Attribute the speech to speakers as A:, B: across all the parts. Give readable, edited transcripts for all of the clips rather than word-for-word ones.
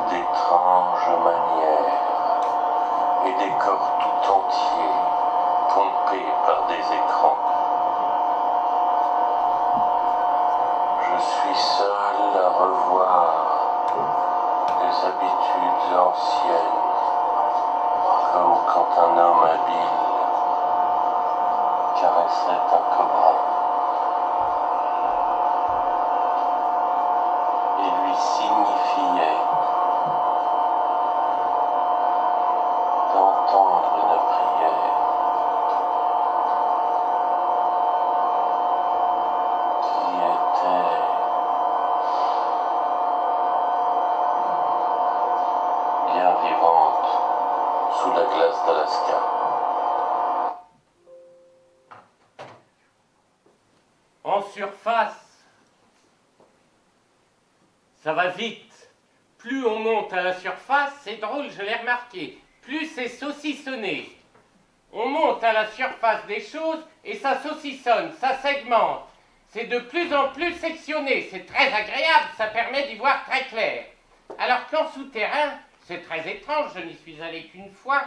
A: d'étranges manières et des corps tout entiers pompés par des écrans. Je suis seul à revoir les habitudes anciennes, comme quand un homme habile caressait un cobra et lui signifiait d'entendre une prière qui était bien vivante sous la glace d'Alaska.
B: En surface, ça va vite. Plus on monte à la surface, c'est drôle, je l'ai remarqué, plus c'est saucissonné. On monte à la surface des choses et ça saucissonne, ça segmente. C'est de plus en plus sectionné, c'est très agréable, ça permet d'y voir très clair. Alors qu'en souterrain, c'est très étrange, je n'y suis allé qu'une fois,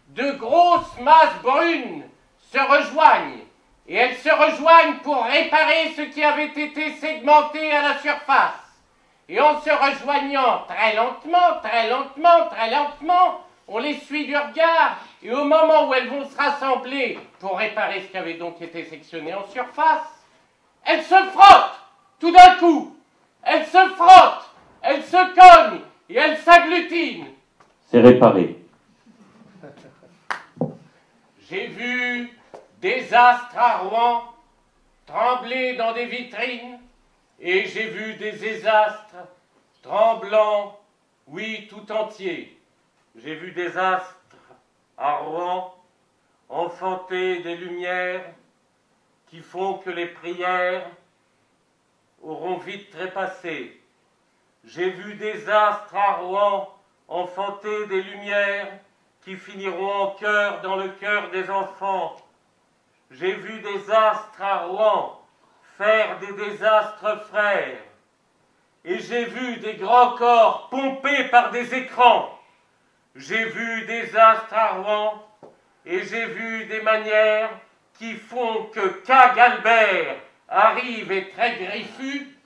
B: de grosses masses brunes se rejoignent. Et elles se rejoignent pour réparer ce qui avait été segmenté à la surface. Et en se rejoignant très lentement, très lentement, très lentement, on les suit du regard. Et au moment où elles vont se rassembler pour réparer ce qui avait donc été sectionné en surface, elles se frottent tout d'un coup. Elles se frottent, elles se cognent et elles s'agglutinent.
C: C'est réparé.
B: J'ai vu des astres à Rouen trembler dans des vitrines, et j'ai vu des désastres tremblants, oui, tout entiers. J'ai vu des astres à Rouen enfanter des lumières qui font que les prières auront vite trépassé. J'ai vu des astres à Rouen enfanter des lumières qui finiront en cœur dans le cœur des enfants. J'ai vu des astres à Rouen faire des désastres frères. Et j'ai vu des grands corps pompés par des écrans. J'ai vu des astres à Rouen et j'ai vu des manières qui font que Albert arrive et très griffu,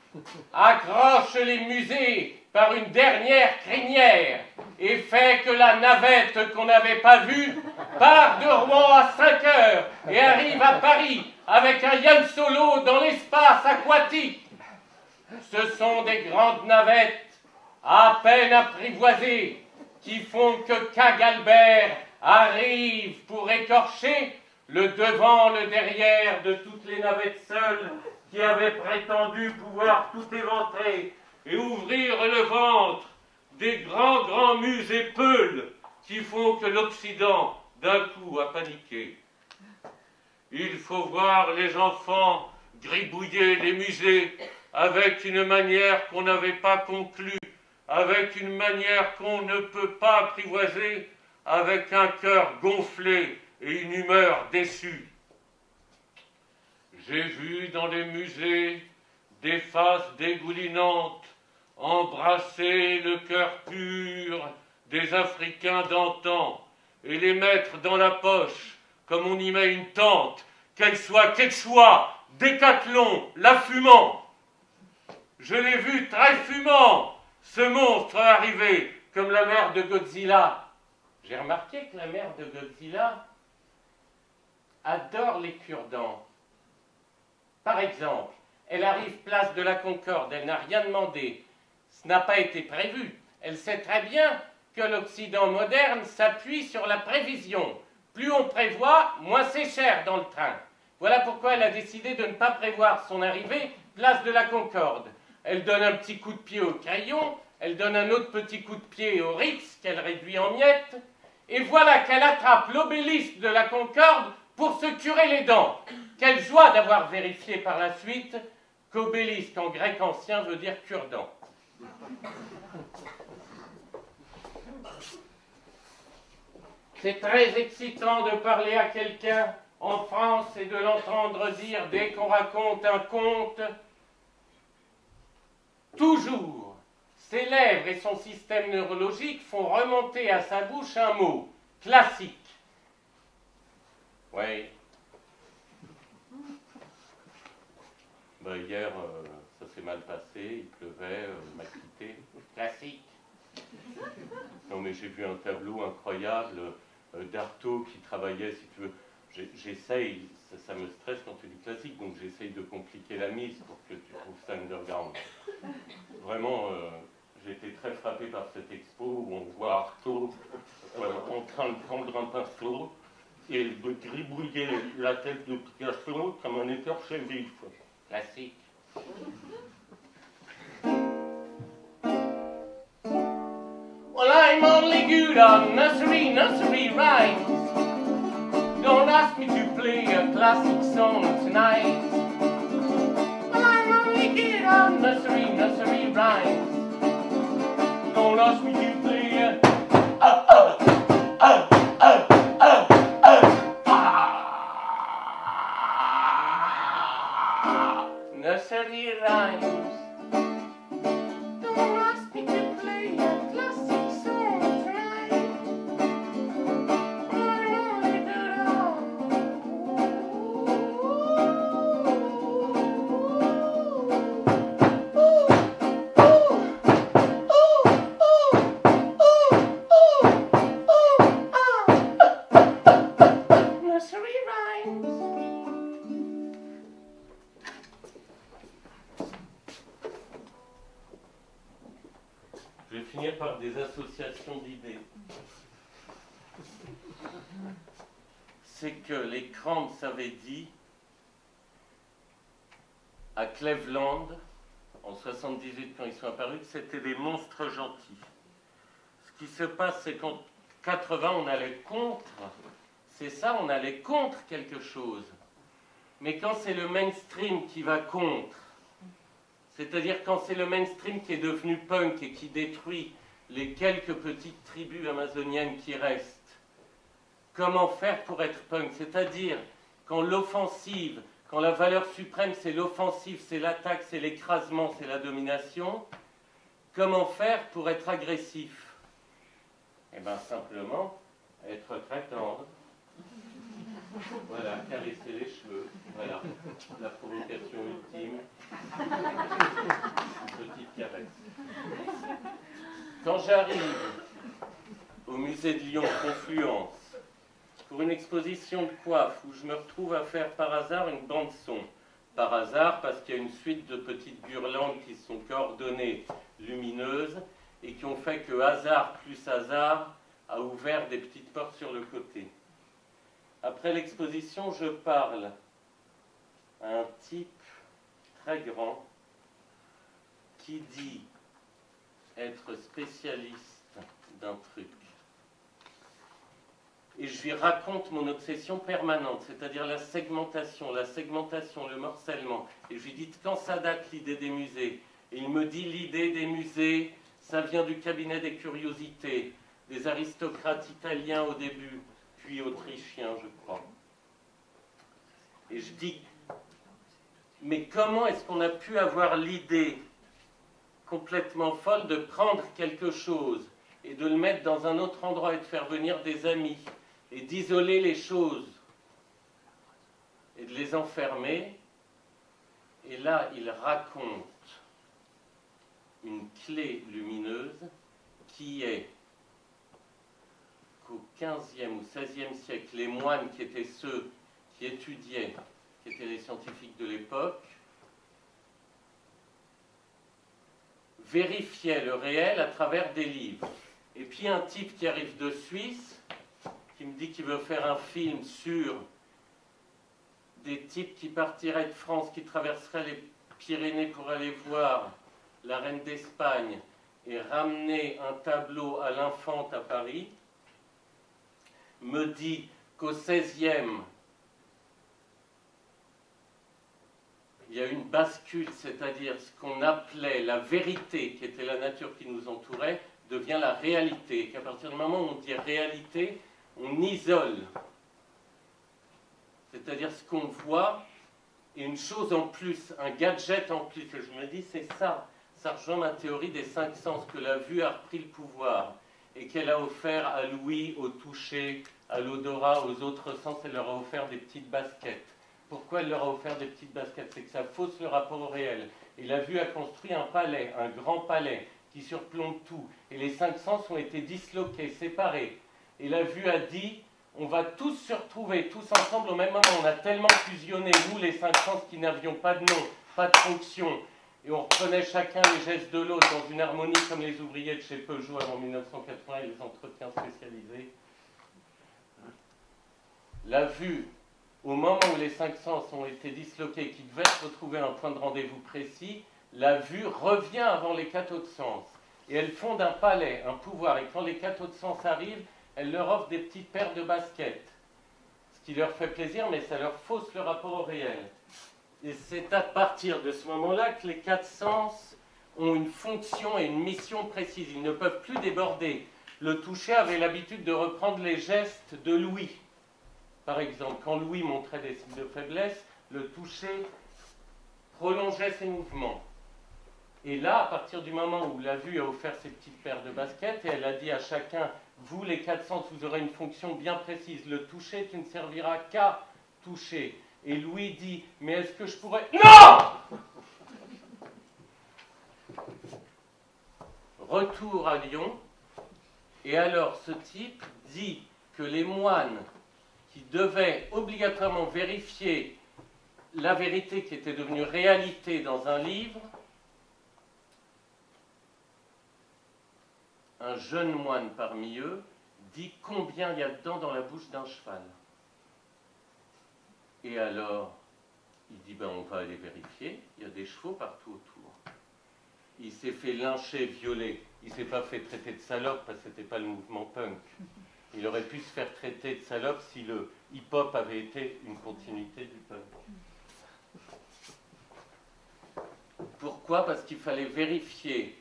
B: accroche les musées par une dernière crinière et fait que la navette qu'on n'avait pas vue part de Rouen à 5 heures et arrive à Paris avec un Yann Solo dans l'espace aquatique. Ce sont des grandes navettes à peine apprivoisées qui font que Albert arrive pour écorcher le devant, le derrière de toutes les navettes seules qui avaient prétendu pouvoir tout éventrer et ouvrir le ventre des grands musées peuls qui font que l'Occident, d'un coup, a paniqué. Il faut voir les enfants gribouiller les musées avec une manière qu'on n'avait pas conclue, avec une manière qu'on ne peut pas apprivoiser, avec un cœur gonflé et une humeur déçue. J'ai vu dans les musées des faces dégoulinantes embrasser le cœur pur des Africains d'antan et les mettre dans la poche comme on y met une tente, qu'elle soit Quechua, Décathlon, la fumant. Je l'ai vu très fumant, ce monstre arriver comme la mère de Godzilla. J'ai remarqué que la mère de Godzilla adore les cure-dents. Par exemple, elle arrive place de la Concorde, elle n'a rien demandé. Ce n'a pas été prévu. Elle sait très bien que l'Occident moderne s'appuie sur la prévision. Plus on prévoit, moins c'est cher dans le train. Voilà pourquoi elle a décidé de ne pas prévoir son arrivée place de la Concorde. Elle donne un petit coup de pied au crayon, elle donne un autre petit coup de pied au Ritz qu'elle réduit en miettes, et voilà qu'elle attrape l'obélisque de la Concorde pour se curer les dents. Quelle joie d'avoir vérifié par la suite qu'obélisque en grec ancien veut dire cure-dent. C'est très excitant de parler à quelqu'un en France et de l'entendre dire dès qu'on raconte un conte, toujours Ses lèvres et son système neurologique font remonter à sa bouche un mot, classique. Oui. Ben, hier, ça s'est mal passé, il pleuvait, il m'a quitté. Classique. Non mais j'ai vu un tableau incroyable d'Artaud qui travaillait, si tu veux. J'essaye, ça me stresse quand tu dis classique, donc j'essaye de compliquer la mise pour que tu trouves ça underground. Vraiment, j'ai été très frappé par cette expo où on voit Artaud en train de prendre un pinceau et de gribouiller la tête de Picasso comme un écorché vif. Classique. Well, I'm only good on nursery rhymes. Don't ask me to play a classic song tonight. Well, I'm only good on nursery rhymes. Don't ask me to play a nursery rhymes. Don't ask me to play a classic song tonight. I'm only good on. Nursery rhymes. Je vais finir par des associations d'idées. C'est que les Cramps avaient dit à Cleveland, en 78 quand ils sont apparus, que c'était des monstres gentils. Ce qui se passe, c'est qu'en 80, on allait contre. C'est ça, on allait contre quelque chose. Mais quand c'est le mainstream qui va contre, c'est-à-dire quand c'est le mainstream qui est devenu punk et qui détruit les quelques petites tribus amazoniennes qui restent, comment faire pour être punk? C'est-à-dire quand l'offensive, quand la valeur suprême c'est l'offensive, c'est l'attaque, c'est l'écrasement, c'est la domination, comment faire pour être agressif? Eh bien simplement, être très tendre. Voilà, caresser les cheveux, voilà, la provocation ultime, une petite caresse. Quand j'arrive au musée de Lyon, Confluence, pour une exposition de coiffe où je me retrouve à faire par hasard une bande-son, par hasard parce qu'il y a une suite de petites guirlandes qui sont coordonnées, lumineuses, et qui ont fait que hasard plus hasard a ouvert des petites portes sur le côté. Après l'exposition, je parle à un type très grand qui dit être spécialiste d'un truc. Et je lui raconte mon obsession permanente, c'est-à-dire la segmentation, le morcellement. Et je lui dis quand ça date l'idée des musées. Et il me dit l'idée des musées, ça vient du cabinet des curiosités, des aristocrates italiens au début, puis autrichiens, je crois. Et je dis, mais comment est-ce qu'on a pu avoir l'idée complètement folle de prendre quelque chose et de le mettre dans un autre endroit et de faire venir des amis et d'isoler les choses et de les enfermer? Et là, il raconte une clé lumineuse qui est qu'au XVe ou XVIe siècle, les moines qui étaient ceux qui étudiaient, qui étaient les scientifiques de l'époque, vérifiaient le réel à travers des livres. Et puis un type qui arrive de Suisse, qui me dit qu'il veut faire un film sur des types qui partiraient de France, qui traverseraient les Pyrénées pour aller voir la reine d'Espagne et ramener un tableau à l'Infante à Paris, me dit qu'au XVIe, il y a une bascule, c'est-à-dire ce qu'on appelait la vérité, qui était la nature qui nous entourait, devient la réalité. Qu'à partir du moment où on dit réalité, on isole. C'est-à-dire ce qu'on voit, et une chose en plus, un gadget en plus. Et je me dis, c'est ça. ça rejoint ma théorie des 5 sens, que la vue a repris le pouvoir et qu'elle a offert à l'ouïe, au toucher, à l'odorat, aux autres sens, elle leur a offert des petites baskets. Pourquoi elle leur a offert des petites baskets? C'est que ça fausse le rapport au réel. Et la vue a construit un palais, un grand palais, qui surplombe tout. Et les 5 sens ont été disloqués, séparés. Et la vue a dit, on va tous se retrouver, tous ensemble au même moment. On a tellement fusionné, nous les 5 sens, qui n'avions pas de nom, pas de fonction. Et on reprenait chacun les gestes de l'autre dans une harmonie comme les ouvriers de chez Peugeot avant 1980 et les entretiens spécialisés. La vue, au moment où les 5 sens ont été disloqués, qui devaient se retrouver à un point de rendez-vous précis, la vue revient avant les 4 autres sens. Et elle fonde un palais, un pouvoir. Et quand les 4 autres sens arrivent, elle leur offre des petites paires de baskets. Ce qui leur fait plaisir, mais ça leur fausse le rapport au réel. Et c'est à partir de ce moment-là que les 4 sens ont une fonction et une mission précise. Ils ne peuvent plus déborder. Le toucher avait l'habitude de reprendre les gestes de Louis. Par exemple, quand Louis montrait des signes de faiblesse, le toucher prolongeait ses mouvements. Et là, à partir du moment où la vue a offert ses petites paires de baskets, et elle a dit à chacun, vous les 4 sens, vous aurez une fonction bien précise. Le toucher, tu ne serviras qu'à toucher. Et Louis dit, mais est-ce que je pourrais... Non! Retour à Lyon, et alors ce type dit que les moines qui devaient obligatoirement vérifier la vérité qui était devenue réalité dans un livre, un jeune moine parmi eux dit combien il y a dedans dans la bouche d'un cheval. Et alors, il dit, ben on va aller vérifier, il y a des chevaux partout autour. Il s'est fait lyncher, violer, il ne s'est pas fait traiter de salope parce que ce n'était pas le mouvement punk. Il aurait pu se faire traiter de salope si le hip-hop avait été une continuité du punk. Pourquoi? Parce qu'il fallait vérifier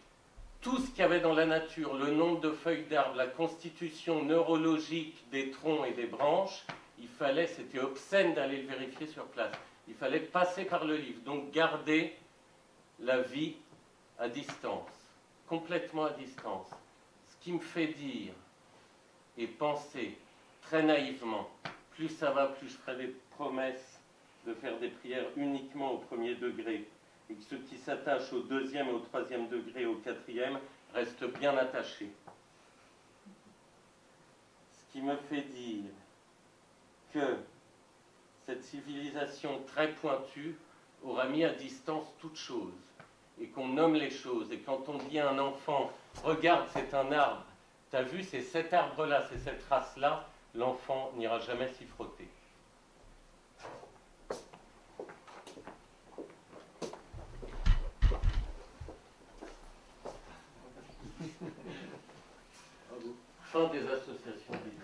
B: tout ce qu'il y avait dans la nature, le nombre de feuilles d'arbres, la constitution neurologique des troncs et des branches. Il fallait, c'était obscène d'aller le vérifier sur place. Il fallait passer par le livre, donc garder la vie à distance, complètement à distance. Ce qui me fait dire et penser très naïvement, plus ça va, plus je ferai des promesses de faire des prières uniquement au premier degré, et que ceux qui s'attachent au deuxième, au troisième degré, au quatrième, restent bien attachés. Ce qui me fait dire que cette civilisation très pointue aura mis à distance toute chose, et qu'on nomme les choses, et quand on dit à un enfant, regarde, c'est un arbre, t'as vu, c'est cet arbre-là, c'est cette race-là, l'enfant n'ira jamais s'y frotter. Fin des associations d'idées.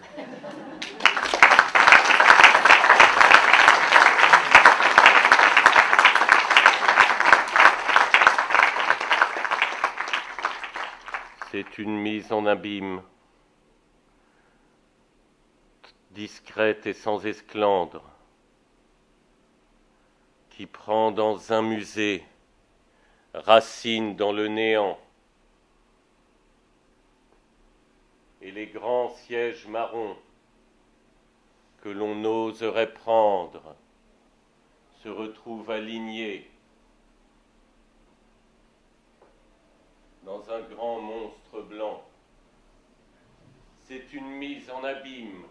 B: C'est une mise en abîme, discrète et sans esclandre, qui prend dans un musée racine dans le néant, et les grands sièges marrons que l'on oserait prendre se retrouvent alignés dans un grand monstre blanc. C'est une mise en abîme,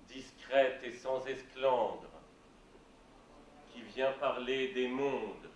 B: discrète et sans esclandre, qui vient parler des mondes